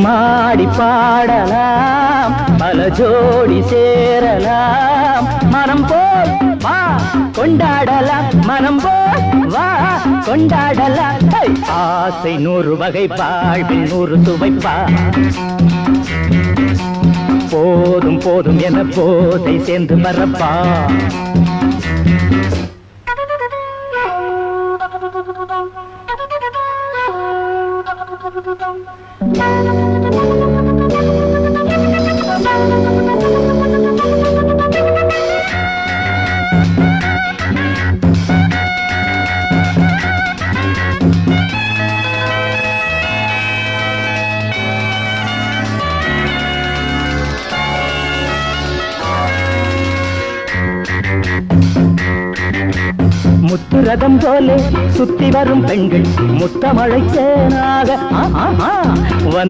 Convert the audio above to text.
மாடி பாடலாம் பல ஜோடி சேரலாம் மனம் போல் வா கொண்டாடலாம் மனம் போல் வா கொண்டாடலாம் ஆசை 100 வகை வாழ்வில் 100 சுவைப்பா போதும் போதும் என போதை சேர்ந்து வரப்பா முத்துரதம் போலே சுத்தி வரும் பெண்கள் முத்தமழைத்தேனாக